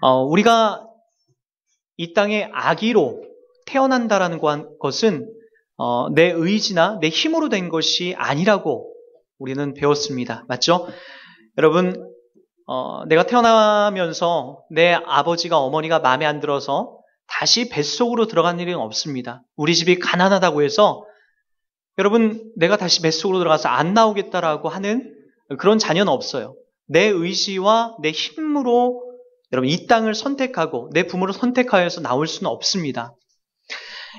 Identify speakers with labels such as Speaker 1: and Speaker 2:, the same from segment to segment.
Speaker 1: 우리가 이 땅에 아기로 태어난다라는 것은 내 의지나 내 힘으로 된 것이 아니라고 우리는 배웠습니다. 맞죠? 여러분, 내가 태어나면서 내 아버지가 어머니가 마음에 안 들어서 다시 뱃속으로 들어간 일은 없습니다. 우리 집이 가난하다고 해서 여러분, 내가 다시 뱃속으로 들어가서 안 나오겠다라고 하는 그런 자녀는 없어요. 내 의지와 내 힘으로 여러분 이 땅을 선택하고 내 부모를 선택하여서 나올 수는 없습니다.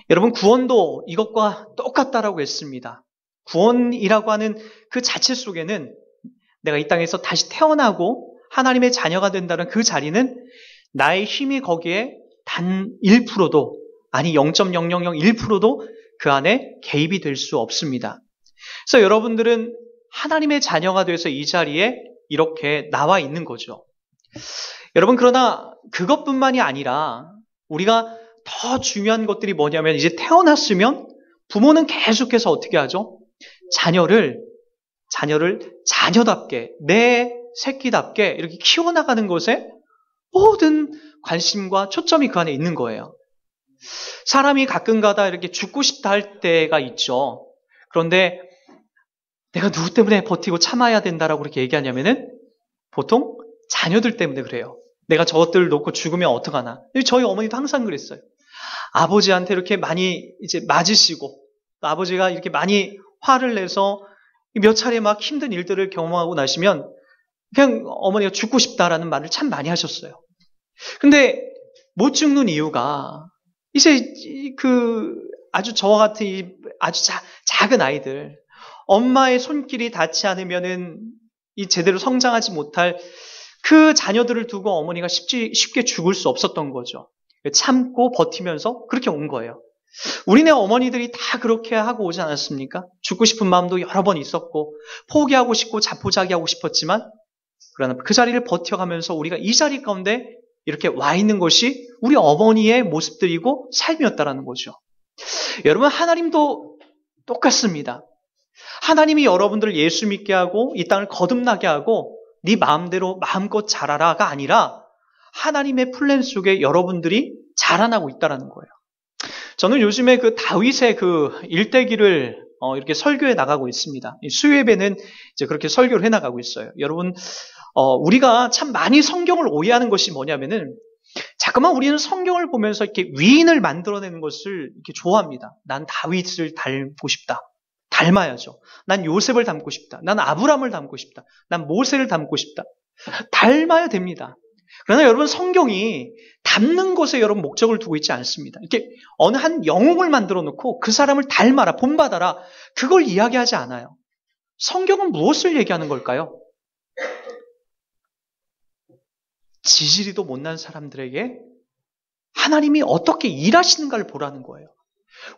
Speaker 1: 여러분, 구원도 이것과 똑같다라고 했습니다. 구원이라고 하는 그 자체 속에는 내가 이 땅에서 다시 태어나고 하나님의 자녀가 된다는 그 자리는 나의 힘이 거기에 단 1%도 아니 0.0001%도 그 안에 개입이 될 수 없습니다. 그래서 여러분들은 하나님의 자녀가 돼서 이 자리에 이렇게 나와 있는 거죠. 여러분, 그러나 그것뿐만이 아니라 우리가 더 중요한 것들이 뭐냐면 이제 태어났으면 부모는 계속해서 어떻게 하죠? 자녀를 자녀답게 내 새끼답게 이렇게 키워나가는 것에 모든 관심과 초점이 그 안에 있는 거예요. 사람이 가끔가다 이렇게 죽고 싶다 할 때가 있죠. 그런데 내가 누구 때문에 버티고 참아야 된다라고 그렇게 얘기하냐면은 보통 자녀들 때문에 그래요. 내가 저것들을 놓고 죽으면 어떡하나. 저희 어머니도 항상 그랬어요. 아버지한테 이렇게 많이 이제 맞으시고 또 아버지가 이렇게 많이 화를 내서 몇 차례 막 힘든 일들을 경험하고 나시면 그냥 어머니가 죽고 싶다라는 말을 참 많이 하셨어요. 근데 못 죽는 이유가 이제 아주 저와 같은 아주 작은 아이들, 엄마의 손길이 닿지 않으면은 이 제대로 성장하지 못할 그 자녀들을 두고 어머니가 쉽게 죽을 수 없었던 거죠. 참고 버티면서 그렇게 온 거예요. 우리네 어머니들이 다 그렇게 하고 오지 않았습니까? 죽고 싶은 마음도 여러 번 있었고 포기하고 싶고 자포자기하고 싶었지만 그러나 그 자리를 버텨가면서 우리가 이 자리 가운데 이렇게 와 있는 것이 우리 어머니의 모습들이고 삶이었다라는 거죠. 여러분, 하나님도 똑같습니다. 하나님이 여러분들을 예수 믿게 하고 이 땅을 거듭나게 하고 네 마음대로 마음껏 자라라가 아니라 하나님의 플랜 속에 여러분들이 자라나고 있다는 거예요. 저는 요즘에 그 다윗의 그 일대기를 이렇게 설교해 나가고 있습니다. 수요예배는 이제 그렇게 설교를 해 나가고 있어요. 여러분, 우리가 참 많이 성경을 오해하는 것이 뭐냐면은 자꾸만 우리는 성경을 보면서 이렇게 위인을 만들어내는 것을 이렇게 좋아합니다. 난 다윗을 닮고 싶다. 닮아야죠. 난 요셉을 닮고 싶다. 난 아브람을 닮고 싶다. 난 모세를 닮고 싶다. 닮아야 됩니다. 그러나 여러분, 성경이 닮는 것에 여러분 목적을 두고 있지 않습니다. 이렇게 어느 한 영웅을 만들어 놓고 그 사람을 닮아라, 본받아라, 그걸 이야기하지 않아요. 성경은 무엇을 얘기하는 걸까요? 지지리도 못난 사람들에게 하나님이 어떻게 일하시는가를 보라는 거예요.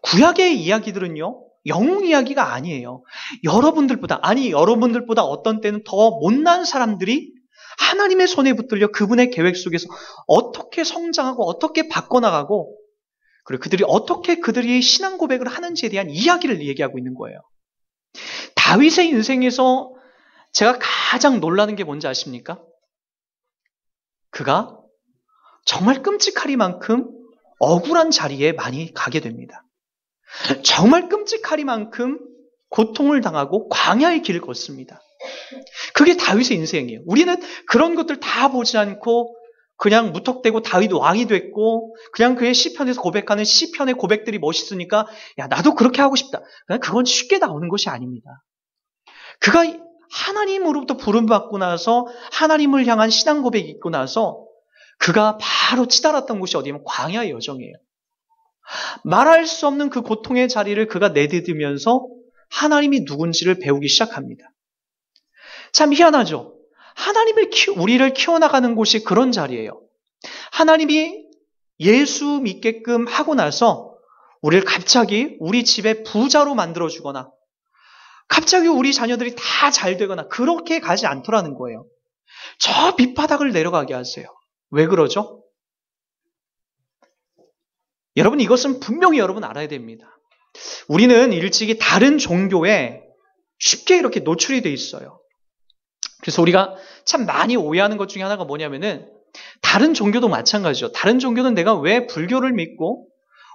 Speaker 1: 구약의 이야기들은요, 영웅 이야기가 아니에요. 여러분들보다 어떤 때는 더 못난 사람들이 하나님의 손에 붙들려 그분의 계획 속에서 어떻게 성장하고 어떻게 바꿔나가고 그리고 그들이 어떻게 그들이 신앙 고백을 하는지에 대한 이야기를 얘기하고 있는 거예요. 다윗의 인생에서 제가 가장 놀라는 게 뭔지 아십니까? 그가 정말 끔찍하리만큼 억울한 자리에 많이 가게 됩니다. 정말 끔찍하리만큼 고통을 당하고 광야의 길을 걷습니다. 그게 다윗의 인생이에요. 우리는 그런 것들 다 보지 않고 그냥 무턱대고 다윗 왕이 됐고 그냥 그의 시편에서 고백하는 시편의 고백들이 멋있으니까 야, 나도 그렇게 하고 싶다. 그건 쉽게 나오는 것이 아닙니다. 그가 하나님으로부터 부름받고 나서 하나님을 향한 신앙 고백이 있고 나서 그가 바로 치달았던 곳이 어디냐면 광야의 여정이에요. 말할 수 없는 그 고통의 자리를 그가 내디디면서 하나님이 누군지를 배우기 시작합니다. 참 희한하죠? 우리를 키워나가는 곳이 그런 자리예요. 하나님이 예수 믿게끔 하고 나서 우리를 갑자기 우리 집에 부자로 만들어주거나 갑자기 우리 자녀들이 다 잘 되거나 그렇게 가지 않더라는 거예요. 저 밑바닥을 내려가게 하세요. 왜 그러죠? 여러분, 이것은 분명히 여러분 알아야 됩니다. 우리는 일찍이 다른 종교에 쉽게 이렇게 노출이 돼 있어요. 그래서 우리가 참 많이 오해하는 것 중에 하나가 뭐냐면은 다른 종교도 마찬가지죠. 다른 종교는 내가 왜 불교를 믿고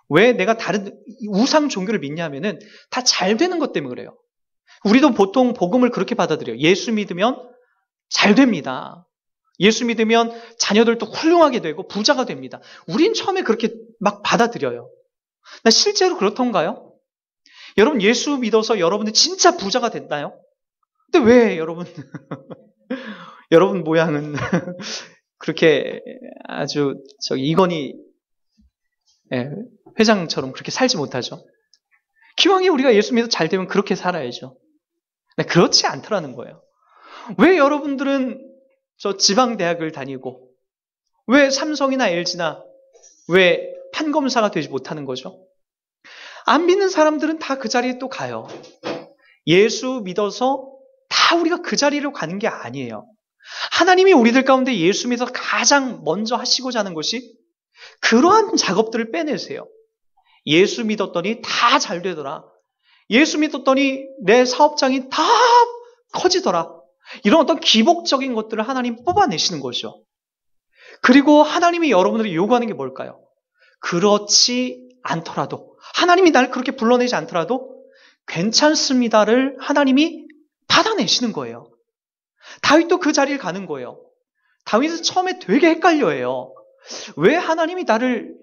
Speaker 1: 왜 내가 다른 우상 종교를 믿냐면은 다 잘 되는 것 때문에 그래요. 우리도 보통 복음을 그렇게 받아들여요. 예수 믿으면 잘 됩니다. 예수 믿으면 자녀들도 훌륭하게 되고 부자가 됩니다. 우린 처음에 그렇게 막 받아들여요. 나 실제로 그렇던가요? 여러분 예수 믿어서 여러분들 진짜 부자가 됐나요? 근데 왜 여러분 여러분 모양은 그렇게 아주 이건희 회장처럼 그렇게 살지 못하죠. 기왕에 우리가 예수 믿어 잘 되면 그렇게 살아야죠. 그렇지 않더라는 거예요. 왜 여러분들은 저 지방대학을 다니고 왜 삼성이나 LG나 왜 판검사가 되지 못하는 거죠? 안 믿는 사람들은 다 그 자리에 또 가요. 예수 믿어서 다 우리가 그 자리로 가는 게 아니에요. 하나님이 우리들 가운데 예수 믿어서 가장 먼저 하시고자 하는 것이 그러한 작업들을 빼내세요. 예수 믿었더니 다 잘 되더라. 예수 믿었더니 내 사업장이 다 커지더라. 이런 어떤 기복적인 것들을 하나님 뽑아내시는 것이죠. 그리고 하나님이 여러분들이 요구하는 게 뭘까요? 그렇지 않더라도, 하나님이 날 그렇게 불러내지 않더라도 괜찮습니다를 하나님이 받아내시는 거예요. 다윗도 그 자리를 가는 거예요. 다윗은 처음에 되게 헷갈려해요. 왜 하나님이 나를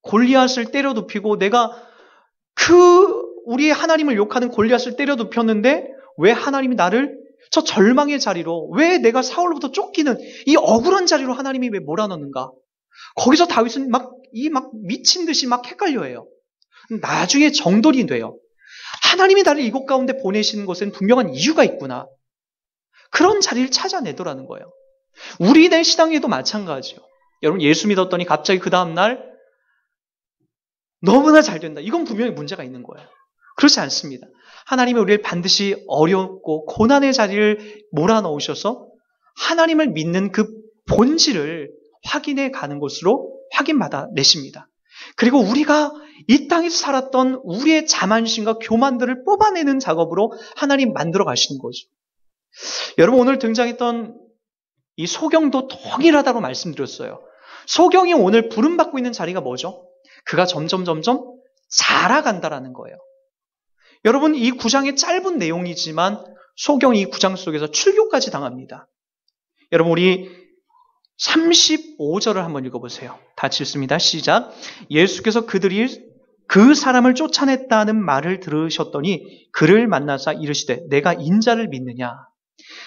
Speaker 1: 골리앗을 때려 눕히고 내가 우리 하나님을 욕하는 골리앗을 때려 눕혔는데 왜 하나님이 나를 저 절망의 자리로, 왜 내가 사울로부터 쫓기는 이 억울한 자리로 하나님이 왜 몰아넣는가? 거기서 다윗은 막 미친 듯이 막 헷갈려해요. 나중에 정돌이 돼요. 하나님이 나를 이곳 가운데 보내시는 것엔 분명한 이유가 있구나. 그런 자리를 찾아내더라는 거예요. 우리 내 신앙에도 마찬가지예요. 여러분 예수 믿었더니 갑자기 그 다음날 너무나 잘 된다. 이건 분명히 문제가 있는 거예요. 그렇지 않습니다. 하나님이 우리를 반드시 어렵고 고난의 자리를 몰아넣으셔서 하나님을 믿는 그 본질을 확인해 가는 것으로 확인받아 내십니다. 그리고 우리가 이 땅에서 살았던 우리의 자만심과 교만들을 뽑아내는 작업으로 하나님 만들어 가시는 거죠. 여러분 오늘 등장했던 이 소경도 동일하다고 말씀드렸어요. 소경이 오늘 부름받고 있는 자리가 뭐죠? 그가 점점 자라간다라는 거예요. 여러분 이 9장의 짧은 내용이지만 소경이 이 9장 속에서 출교까지 당합니다. 여러분 우리 35절을 한번 읽어보세요. 다 읽습니다. 시작. 예수께서 그들이 그 사람을 쫓아냈다는 말을 들으셨더니 그를 만나사 이르시되 내가 인자를 믿느냐.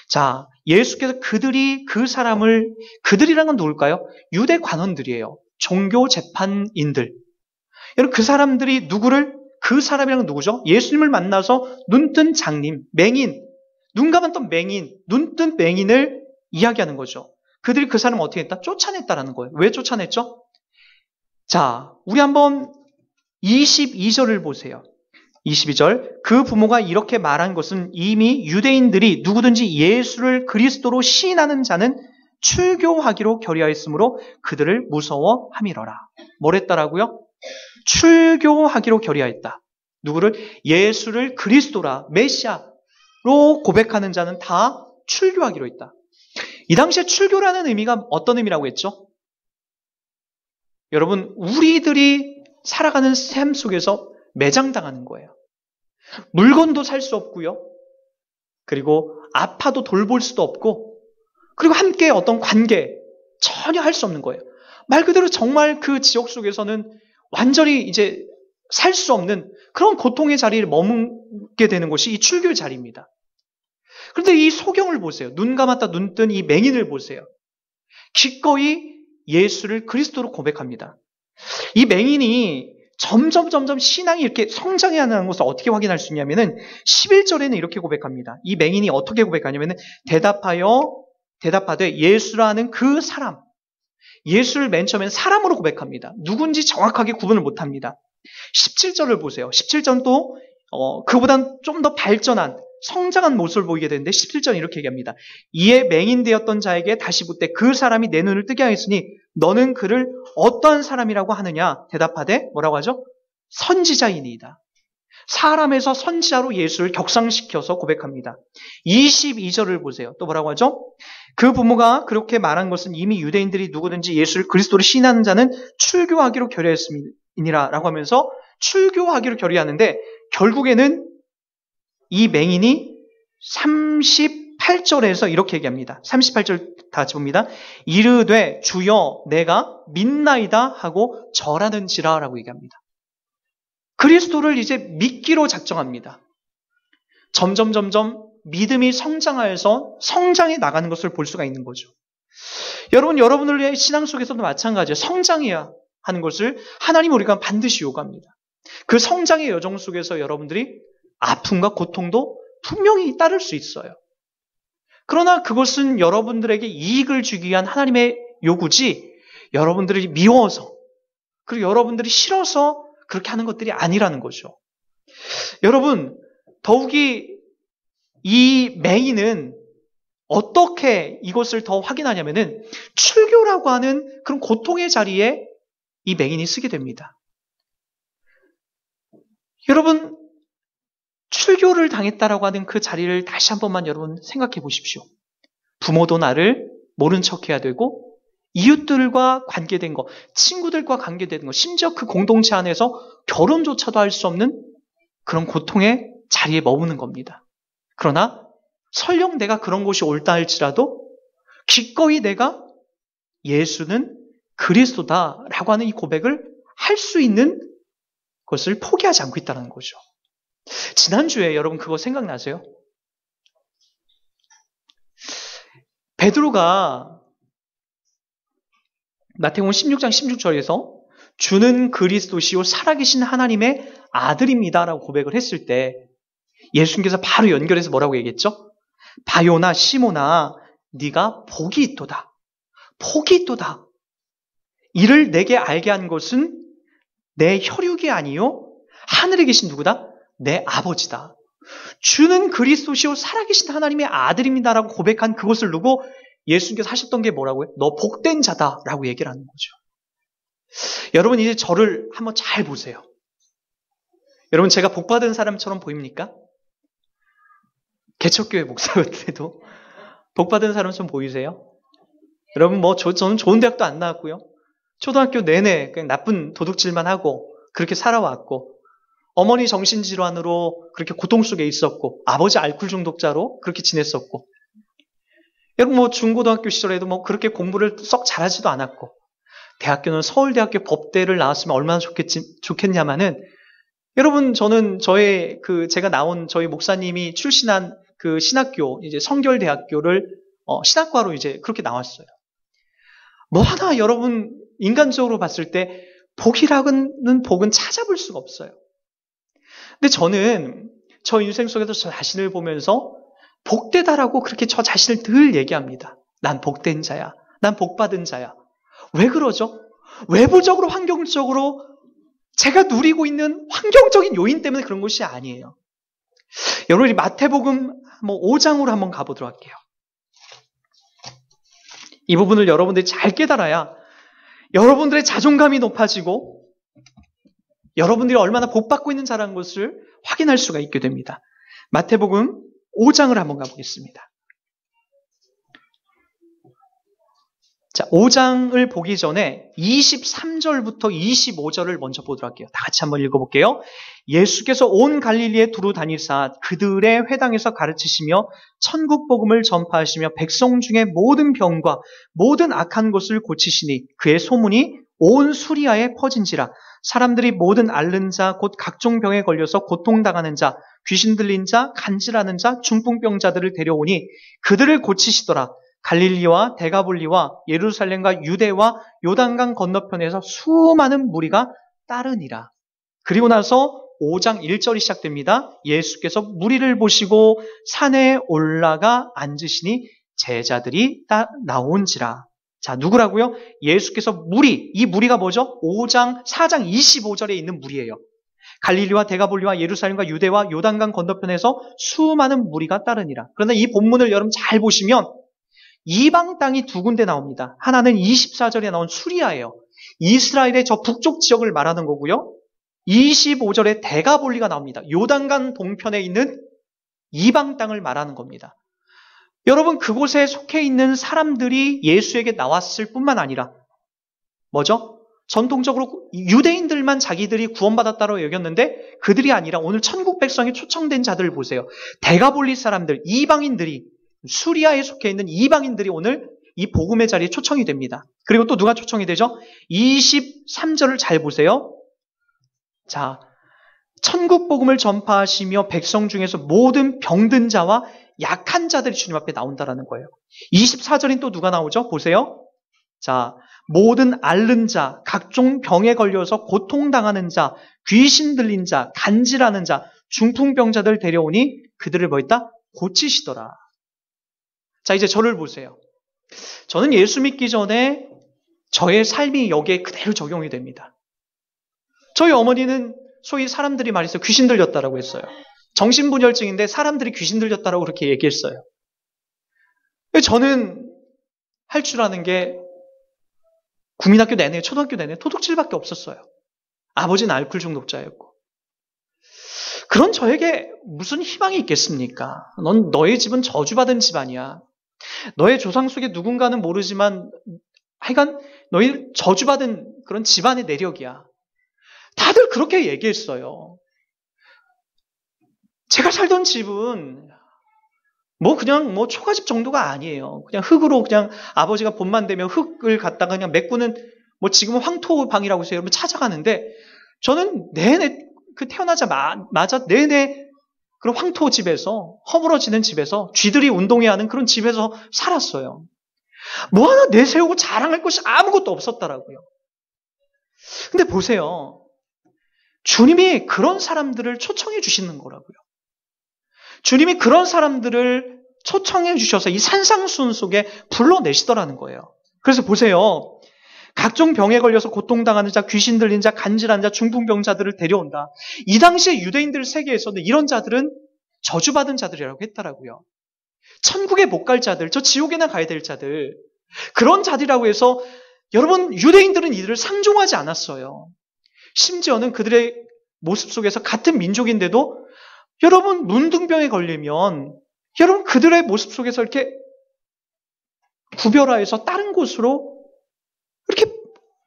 Speaker 1: 자, 예수께서 그들이 그 사람을, 그들이란 건 누굴까요? 유대 관원들이에요. 종교 재판인들. 여러분 그 사람들이 누구를, 그 사람이란 건 누구죠? 예수님을 만나서 눈뜬 장님, 맹인, 눈 감았던 맹인, 눈뜬 맹인을 이야기하는 거죠. 그들이 그 사람을 어떻게 했다? 쫓아냈다라는 거예요. 왜 쫓아냈죠? 자, 우리 한번 22절을 보세요. 22절. 그 부모가 이렇게 말한 것은 이미 유대인들이 누구든지 예수를 그리스도로 시인하는 자는 출교하기로 결의하였으므로 그들을 무서워함이러라. 뭐랬다라고요? 출교하기로 결의하였다. 누구를? 예수를 그리스도라, 메시아로 고백하는 자는 다 출교하기로 했다. 이 당시에 출교라는 의미가 어떤 의미라고 했죠? 여러분, 우리들이 살아가는 삶 속에서 매장당하는 거예요. 물건도 살 수 없고요. 그리고 아파도 돌볼 수도 없고, 그리고 함께 어떤 관계 전혀 할 수 없는 거예요. 말 그대로 정말 그 지역 속에서는 완전히 이제 살 수 없는 그런 고통의 자리를 머물게 되는 곳이 이 출교의 자리입니다. 그런데 이 소경을 보세요. 눈 감았다 눈 뜬 이 맹인을 보세요. 기꺼이 예수를 그리스도로 고백합니다. 이 맹인이 점점 신앙이 이렇게 성장해 하는 것을 어떻게 확인할 수 있냐면은 11절에는 이렇게 고백합니다. 이 맹인이 어떻게 고백하냐면은 대답하되 예수라는 그 사람, 예수를 맨 처음엔 사람으로 고백합니다. 누군지 정확하게 구분을 못합니다. 17절을 보세요. 17절은 또 그보단 좀 더 발전한 성장한 모습을 보이게 되는데 17절은 이렇게 얘기합니다. 이에 맹인되었던 자에게 다시 묻되 그 사람이 내 눈을 뜨게 하였으니 너는 그를 어떠한 사람이라고 하느냐? 대답하되 뭐라고 하죠? 선지자이니이다. 사람에서 선지자로 예수를 격상시켜서 고백합니다. 22절을 보세요. 또 뭐라고 하죠? 그 부모가 그렇게 말한 것은 이미 유대인들이 누구든지 예수를 그리스도로 시인하는 자는 출교하기로 결의했음이니라 라고 하면서 출교하기로 결의하는데 결국에는 이 맹인이 38절에서 이렇게 얘기합니다. 38절 다 같이 봅니다. 이르되 주여 내가 믿나이다 하고 절하는지라 라고 얘기합니다. 그리스도를 이제 믿기로 작정합니다. 점점 믿음이 성장하여서 성장해 나가는 것을 볼 수가 있는 거죠. 여러분, 여러분들의 신앙 속에서도 마찬가지예요. 성장해야 하는 것을 하나님 우리가 반드시 요구합니다. 그 성장의 여정 속에서 여러분들이 아픔과 고통도 분명히 따를 수 있어요. 그러나 그것은 여러분들에게 이익을 주기 위한 하나님의 요구지 여러분들이 미워서 그리고 여러분들이 싫어서 그렇게 하는 것들이 아니라는 거죠. 여러분, 더욱이 이 맹인은 어떻게 이것을 더 확인하냐면은 출교라고 하는 그런 고통의 자리에 이 맹인이 쓰게 됩니다. 여러분, 출교를 당했다라고 하는 그 자리를 다시 한 번만 여러분 생각해 보십시오. 부모도 나를 모른 척해야 되고 이웃들과 관계된 거, 친구들과 관계된 거, 심지어 그 공동체 안에서 결혼조차도 할 수 없는 그런 고통의 자리에 머무는 겁니다. 그러나 설령 내가 그런 곳이 옳다 할지라도 기꺼이 내가 예수는 그리스도다라고 하는 이 고백을 할 수 있는 것을 포기하지 않고 있다는 거죠. 지난주에 여러분 그거 생각나세요? 베드로가 마태복음 16장 16절에서 주는 그리스도시요 살아계신 하나님의 아들입니다라고 고백을 했을 때 예수님께서 바로 연결해서 뭐라고 얘기했죠? 바요나 시모나 네가 복이 있도다. 복이 있도다. 이를 내게 알게 한 것은 내 혈육이 아니요 하늘에 계신 누구다? 내 아버지다. 주는 그리스도시요 살아계신 하나님의 아들입니다라고 고백한 그것을 두고 예수님께서 하셨던 게 뭐라고요? 너 복된 자다라고 얘기를 하는 거죠. 여러분 이제 저를 한번 잘 보세요. 여러분 제가 복받은 사람처럼 보입니까? 개척교회 목사였는데도 복받은 사람처럼 보이세요? 여러분 저는 좋은 대학도 안 나왔고요. 초등학교 내내 그냥 나쁜 도둑질만 하고 그렇게 살아왔고 어머니 정신질환으로 그렇게 고통 속에 있었고 아버지 알코올 중독자로 그렇게 지냈었고 여러분 중고등학교 시절에도 그렇게 공부를 썩 잘하지도 않았고 대학교는 서울대학교 법대를 나왔으면 얼마나 좋겠냐마는 여러분 저는 제가 나온 저희 목사님이 출신한 그 신학교 이제 성결대학교를 신학과로 이제 그렇게 나왔어요. 하나 여러분 인간적으로 봤을 때 복이라는 복은 찾아볼 수가 없어요. 근데 저는 저 인생 속에서 저 자신을 보면서 복되다라고 그렇게 저 자신을 늘 얘기합니다. 난 복된 자야. 난 복받은 자야. 왜 그러죠? 외부적으로 환경적으로 제가 누리고 있는 환경적인 요인 때문에 그런 것이 아니에요. 여러분 마태복음 5장으로 한번 가보도록 할게요. 이 부분을 여러분들이 잘 깨달아야 여러분들의 자존감이 높아지고 여러분들이 얼마나 복받고 있는 자라는 것을 확인할 수가 있게 됩니다. 마태복음 5장을 한번 가보겠습니다. 자, 5장을 보기 전에 23절부터 25절을 먼저 보도록 할게요. 다 같이 한번 읽어볼게요. 예수께서 온 갈릴리에 두루 다니사 그들의 회당에서 가르치시며 천국 복음을 전파하시며 백성 중에 모든 병과 모든 악한 것을 고치시니 그의 소문이 온 수리아에 퍼진지라. 사람들이 모든 앓는 자 곧 각종 병에 걸려서 고통당하는 자 귀신 들린 자 간질하는 자 중풍병자들을 데려오니 그들을 고치시더라. 갈릴리와 데가볼리와 예루살렘과 유대와 요단강 건너편에서 수많은 무리가 따르니라. 그리고 나서 5장 1절이 시작됩니다. 예수께서 무리를 보시고 산에 올라가 앉으시니 제자들이 나온지라. 자, 누구라고요? 예수께서 이 무리가 뭐죠? 4장 25절에 있는 무리예요. 갈릴리와 데가볼리와 예루살렘과 유대와 요단강 건너편에서 수많은 무리가 따르니라. 그러나 이 본문을 여러분 잘 보시면 이방 땅이 두 군데 나옵니다. 하나는 24절에 나온 수리아예요. 이스라엘의 저 북쪽 지역을 말하는 거고요. 25절에 데가볼리가 나옵니다. 요단강 동편에 있는 이방 땅을 말하는 겁니다. 여러분, 그곳에 속해 있는 사람들이 예수에게 나왔을 뿐만 아니라 뭐죠? 전통적으로 유대인들만 자기들이 구원받았다고 여겼는데 그들이 아니라 오늘 천국 백성에 초청된 자들을 보세요. 데가볼리 사람들, 이방인들이, 수리아에 속해 있는 이방인들이 오늘 이 복음의 자리에 초청이 됩니다. 그리고 또 누가 초청이 되죠? 23절을 잘 보세요. 자, 천국 복음을 전파하시며 백성 중에서 모든 병든 자와 약한 자들이 주님 앞에 나온다라는 거예요. 24절인 또 누가 나오죠? 보세요. 자, 모든 앓는 자, 각종 병에 걸려서 고통당하는 자, 귀신 들린 자, 간질하는 자, 중풍병자들 데려오니 그들을 뭐 했다? 고치시더라. 자, 이제 저를 보세요. 저는 예수 믿기 전에 저의 삶이 여기에 그대로 적용이 됩니다. 저희 어머니는 소위 사람들이 말해서 귀신 들렸다라고 했어요. 정신분열증인데 사람들이 귀신 들렸다라고 그렇게 얘기했어요. 저는 할 줄 아는 게 국민학교 내내, 초등학교 내내 도둑질밖에 없었어요. 아버지는 알코올 중독자였고. 그런 저에게 무슨 희망이 있겠습니까? 너의 집은 저주받은 집안이야. 너의 조상 속에 누군가는 모르지만 하여간 너희 저주받은 그런 집안의 내력이야. 다들 그렇게 얘기했어요. 제가 살던 집은 그냥 초가집 정도가 아니에요. 그냥 흙으로 그냥 아버지가 봄만 되면 흙을 갖다가 그냥 메꾸는 지금은 황토방이라고 해서 여러분 찾아가는데 저는 내내 태어나자마자 내내 그런 황토 집에서 허물어지는 집에서 쥐들이 운동해야 하는 그런 집에서 살았어요. 뭐 하나 내세우고 자랑할 것이 아무것도 없었더라고요. 근데 보세요. 주님이 그런 사람들을 초청해 주시는 거라고요. 주님이 그런 사람들을 초청해 주셔서 이 산상수훈 속에 불러내시더라는 거예요. 그래서 보세요. 각종 병에 걸려서 고통당하는 자, 귀신 들린 자, 간질한 자, 중풍병자들을 데려온다. 이 당시에 유대인들 세계에서는 이런 자들은 저주받은 자들이라고 했더라고요. 천국에 못 갈 자들, 저 지옥에나 가야 될 자들, 그런 자들이라고 해서 여러분 유대인들은 이들을 상종하지 않았어요. 심지어는 그들의 모습 속에서 같은 민족인데도 여러분 문둥병에 걸리면 여러분 그들의 모습 속에서 이렇게 구별하여서 다른 곳으로 이렇게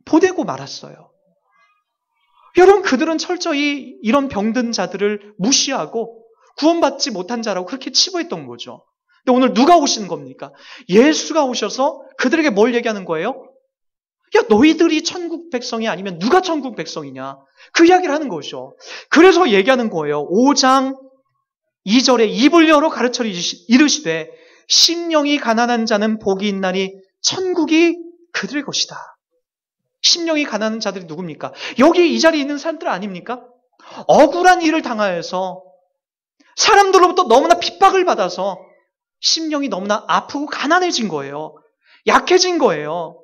Speaker 1: 보내고 말았어요. 여러분 그들은 철저히 이런 병든 자들을 무시하고 구원받지 못한 자라고 그렇게 치부했던 거죠. 근데 오늘 누가 오시는 겁니까? 예수가 오셔서 그들에게 뭘 얘기하는 거예요? 야, 너희들이 천국 백성이 아니면 누가 천국 백성이냐? 그 이야기를 하는 거죠. 그래서 얘기하는 거예요. 5장 2절에 입을 열어 가르쳐 이르시되 심령이 가난한 자는 복이 있나니 천국이 그들의 것이다. 심령이 가난한 자들이 누굽니까? 여기 이 자리에 있는 사람들 아닙니까? 억울한 일을 당하여서 사람들로부터 너무나 핍박을 받아서 심령이 너무나 아프고 가난해진 거예요. 약해진 거예요.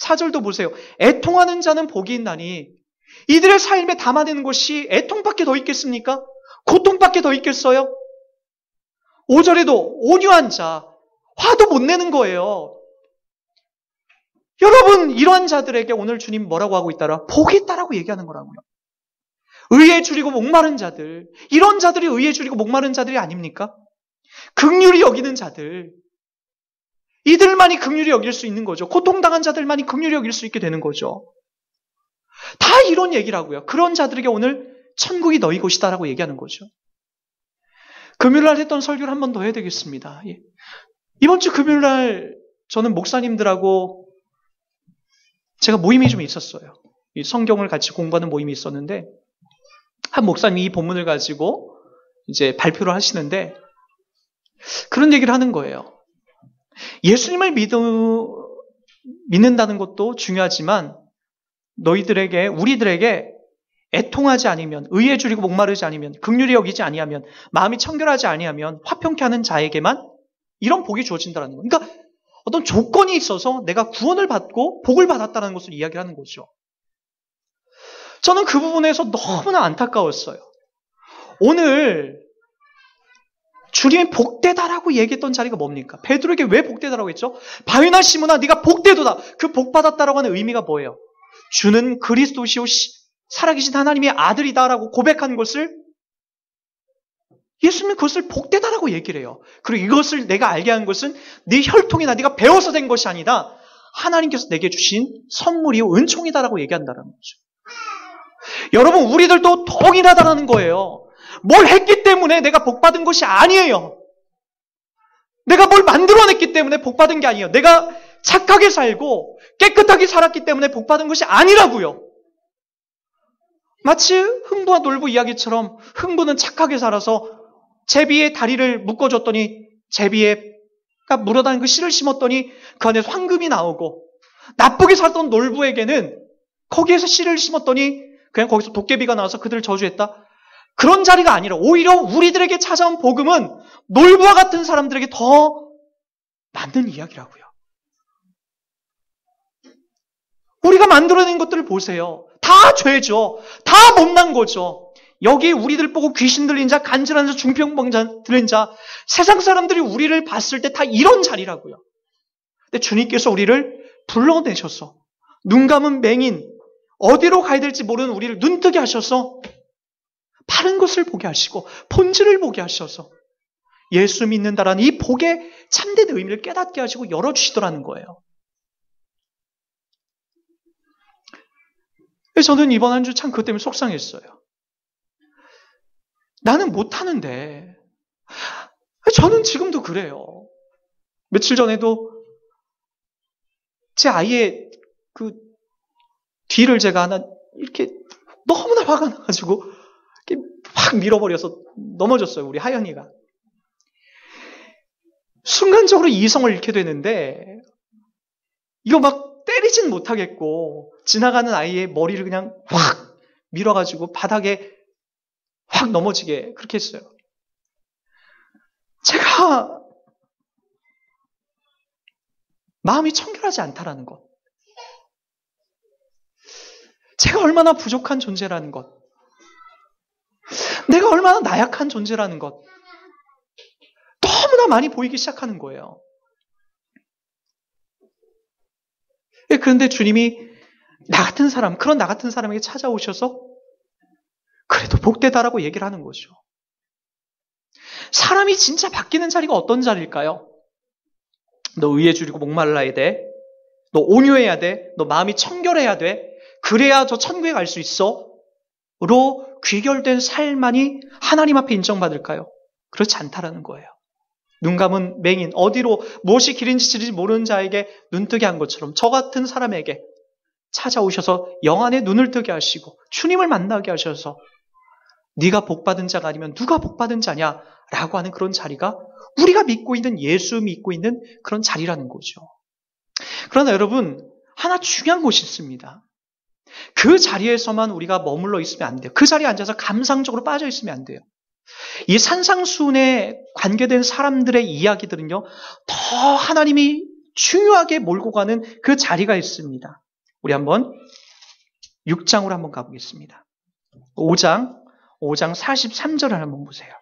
Speaker 1: 4절도 보세요. 애통하는 자는 복이 있나니 이들의 삶에 담아내는 것이 애통밖에 더 있겠습니까? 고통밖에 더 있겠어요? 5절에도 온유한 자, 화도 못 내는 거예요. 여러분 이러한 자들에게 오늘 주님 뭐라고 하고 있다라? 복이 있다라고 얘기하는 거라고요. 의에 줄이고 목마른 자들, 이런 자들이 의에 줄이고 목마른 자들이 아닙니까? 긍휼히 여기는 자들, 이들만이 긍휼히 여길 수 있는 거죠. 고통당한 자들만이 긍휼히 여길 수 있게 되는 거죠. 다 이런 얘기라고요. 그런 자들에게 오늘 천국이 너희 곳이다라고 얘기하는 거죠. 금요일날 했던 설교를 한 번 더 해야 되겠습니다. 이번 주 금요일날 저는 목사님들하고 제가 모임이 좀 있었어요. 이 성경을 같이 공부하는 모임이 있었는데 한 목사님이 이 본문을 가지고 이제 발표를 하시는데 그런 얘기를 하는 거예요. 예수님을 믿는다는 것도 중요하지만 너희들에게, 우리들에게 애통하지 않으면, 의에 줄이고 목마르지 않으면, 긍휼히 여기지 아니하면, 마음이 청결하지 아니하면 화평케 하는 자에게만 이런 복이 주어진다는 거예요. 그러니까 어떤 조건이 있어서 내가 구원을 받고 복을 받았다는 것을 이야기를 하는 거죠. 저는 그 부분에서 너무나 안타까웠어요. 오늘 주님이 복되다라고 얘기했던 자리가 뭡니까? 베드로에게 왜 복되다라고 했죠? 바위나 시몬아 네가 복되도다. 그 복받았다라고 하는 의미가 뭐예요? 주는 그리스도시오 살아계신 하나님의 아들이다라고 고백한 것을 예수님은 그것을 복되다라고 얘기를 해요. 그리고 이것을 내가 알게 한 것은 네 혈통이나 네가 배워서 된 것이 아니다. 하나님께서 내게 주신 선물이요 은총이다라고 얘기한다는 거죠. 여러분, 우리들도 동일하다라는 거예요. 뭘 했기 때문에 내가 복받은 것이 아니에요. 내가 뭘 만들어냈기 때문에 복받은 게 아니에요. 내가 착하게 살고 깨끗하게 살았기 때문에 복받은 것이 아니라고요. 마치 흥부와 놀부 이야기처럼 흥부는 착하게 살아서 제비의 다리를 묶어줬더니 제비가 물어다닌 그 씨를 심었더니 그 안에서 황금이 나오고, 나쁘게 살던 놀부에게는 거기에서 씨를 심었더니 그냥 거기서 도깨비가 나와서 그들을 저주했다. 그런 자리가 아니라 오히려 우리들에게 찾아온 복음은 놀부와 같은 사람들에게 더 맞는 이야기라고요. 우리가 만들어낸 것들을 보세요. 다 죄죠. 다 못난 거죠. 여기 우리들 보고 귀신 들린 자, 간질한 자, 중병병 들린 자, 세상 사람들이 우리를 봤을 때 다 이런 자리라고요. 근데 주님께서 우리를 불러내셔서 눈 감은 맹인, 어디로 가야 될지 모르는 우리를 눈뜨게 하셔서 바른 것을 보게 하시고 본질을 보게 하셔서 예수 믿는다라는 이 복의 참된 의미를 깨닫게 하시고 열어주시더라는 거예요. 저는 이번 한 주 참 그것 때문에 속상했어요. 나는 못하는데, 저는 지금도 그래요. 며칠 전에도 제 아이의 그 뒤를 제가 하나 이렇게 너무나 화가 나가지고 이렇게 확 밀어버려서 넘어졌어요. 우리 하연이가. 순간적으로 이성을 잃게 되는데 이거 막 때리진 못하겠고 지나가는 아이의 머리를 그냥 확 밀어가지고 바닥에 확 넘어지게 그렇게 했어요. 제가 마음이 청결하지 않다라는 것, 제가 얼마나 부족한 존재라는 것, 내가 얼마나 나약한 존재라는 것 너무나 많이 보이기 시작하는 거예요. 그런데 주님이 나 같은 사람, 그런 나 같은 사람에게 찾아오셔서 그래도 복되다라고 얘기를 하는 거죠. 사람이 진짜 바뀌는 자리가 어떤 자리일까요? 너 의에 줄이고 목말라야 돼. 너 온유해야 돼. 너 마음이 청결해야 돼. 그래야 저 천국에 갈 수 있어. 로 귀결된 삶만이 하나님 앞에 인정받을까요? 그렇지 않다라는 거예요. 눈 감은 맹인, 어디로 무엇이 길인지 지리지 모르는 자에게 눈뜨게 한 것처럼 저 같은 사람에게 찾아오셔서 영안에 눈을 뜨게 하시고 주님을 만나게 하셔서 네가 복받은 자가 아니면 누가 복받은 자냐라고 하는 그런 자리가 우리가 믿고 있는, 예수 믿고 있는 그런 자리라는 거죠. 그러나 여러분, 하나 중요한 것이 있습니다. 그 자리에서만 우리가 머물러 있으면 안 돼요. 그 자리에 앉아서 감상적으로 빠져 있으면 안 돼요. 이 산상수훈에 관계된 사람들의 이야기들은요, 더 하나님이 중요하게 몰고 가는 그 자리가 있습니다. 우리 한번 6장으로 한번 가보겠습니다. 5장 43절을 한번 보세요.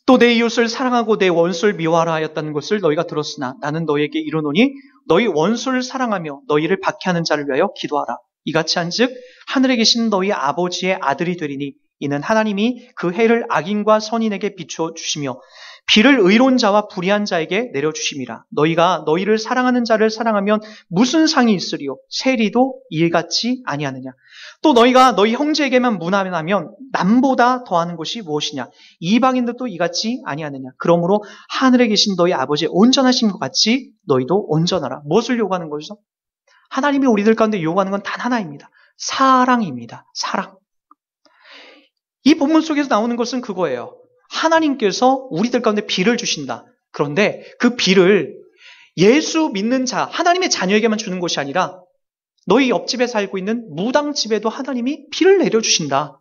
Speaker 1: 또 내 이웃을 사랑하고 내 원수를 미워하라 하였다는 것을 너희가 들었으나 나는 너희에게 이르노니 너희 원수를 사랑하며 너희를 박해하는 자를 위하여 기도하라. 이같이 한즉 하늘에 계신 너희 아버지의 아들이 되리니 이는 하나님이 그 해를 악인과 선인에게 비추어 주시며 비를 의로운 자와 불의한 자에게 내려주심이라. 너희가 너희를 사랑하는 자를 사랑하면 무슨 상이 있으리요? 세리도 이같이 아니하느냐? 또 너희가 너희 형제에게만 문하면 남보다 더하는 것이 무엇이냐? 이방인들도 이같이 아니하느냐? 그러므로 하늘에 계신 너희 아버지의 온전하신 것 같이 너희도 온전하라. 무엇을 요구하는 거죠? 하나님이 우리들 가운데 요구하는 건 단 하나입니다. 사랑입니다. 사랑. 이 본문 속에서 나오는 것은 그거예요. 하나님께서 우리들 가운데 비를 주신다. 그런데 그 비를 예수 믿는 자, 하나님의 자녀에게만 주는 것이 아니라 너희 옆집에 살고 있는 무당집에도 하나님이 비를 내려주신다.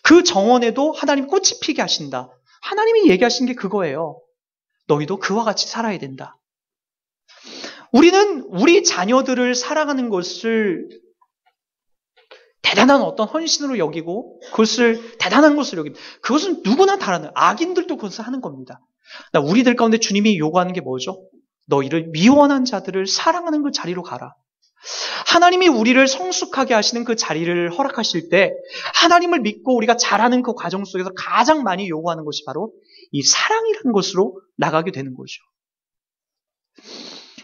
Speaker 1: 그 정원에도 하나님 꽃이 피게 하신다. 하나님이 얘기하신 게 그거예요. 너희도 그와 같이 살아야 된다. 우리는 우리 자녀들을 사랑하는 것을 대단한 어떤 헌신으로 여기고 그것을 대단한 것으로 여깁니다. 그것은 누구나 다르는, 악인들도 그것을 하는 겁니다. 우리들 가운데 주님이 요구하는 게 뭐죠? 너희를 미워하는 자들을 사랑하는 그 자리로 가라. 하나님이 우리를 성숙하게 하시는 그 자리를 허락하실 때 하나님을 믿고 우리가 자라는 그 과정 속에서 가장 많이 요구하는 것이 바로 이 사랑이라는 것으로 나가게 되는 거죠.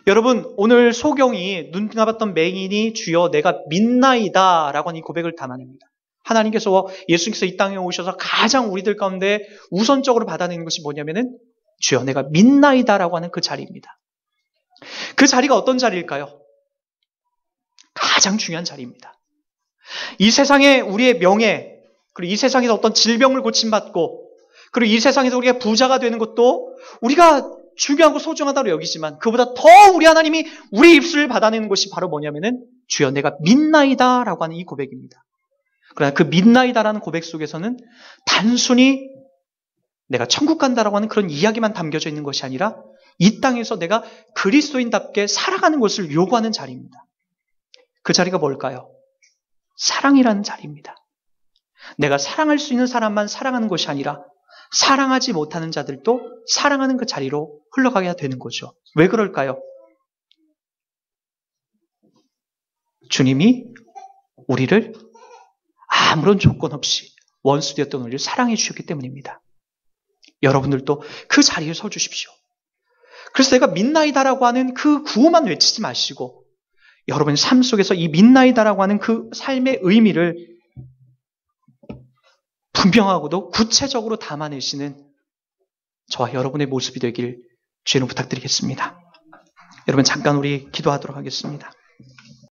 Speaker 1: 여러분, 오늘 소경이 눈 감았던 맹인이 주여 내가 믿나이다 라고 하는 이 고백을 담아냅니다. 하나님께서 예수님께서 이 땅에 오셔서 가장 우리들 가운데 우선적으로 받아내는 것이 뭐냐면은 주여 내가 믿나이다 라고 하는 그 자리입니다. 그 자리가 어떤 자리일까요? 가장 중요한 자리입니다. 이 세상에 우리의 명예, 그리고 이 세상에서 어떤 질병을 고침받고, 그리고 이 세상에서 우리가 부자가 되는 것도 우리가 중요하고 소중하다고 여기지만 그보다 더 우리 하나님이 우리 입술을 받아내는 것이 바로 뭐냐면은 주여 내가 믿나이다 라고 하는 이 고백입니다. 그러나 그 믿나이다라는 고백 속에서는 단순히 내가 천국 간다라고 하는 그런 이야기만 담겨져 있는 것이 아니라 이 땅에서 내가 그리스도인답게 살아가는 것을 요구하는 자리입니다. 그 자리가 뭘까요? 사랑이라는 자리입니다. 내가 사랑할 수 있는 사람만 사랑하는 것이 아니라 사랑하지 못하는 자들도 사랑하는 그 자리로 흘러가게 되는 거죠. 왜 그럴까요? 주님이 우리를 아무런 조건 없이 원수되었던 우리를 사랑해 주셨기 때문입니다. 여러분들도 그 자리에 서 주십시오. 그래서 내가 믿나이다라고 하는 그 구호만 외치지 마시고 여러분의 삶 속에서 이 믿나이다라고 하는 그 삶의 의미를 분명하고도 구체적으로 담아내시는 저와 여러분의 모습이 되길 주님 부탁드리겠습니다. 여러분 잠깐 우리 기도하도록 하겠습니다.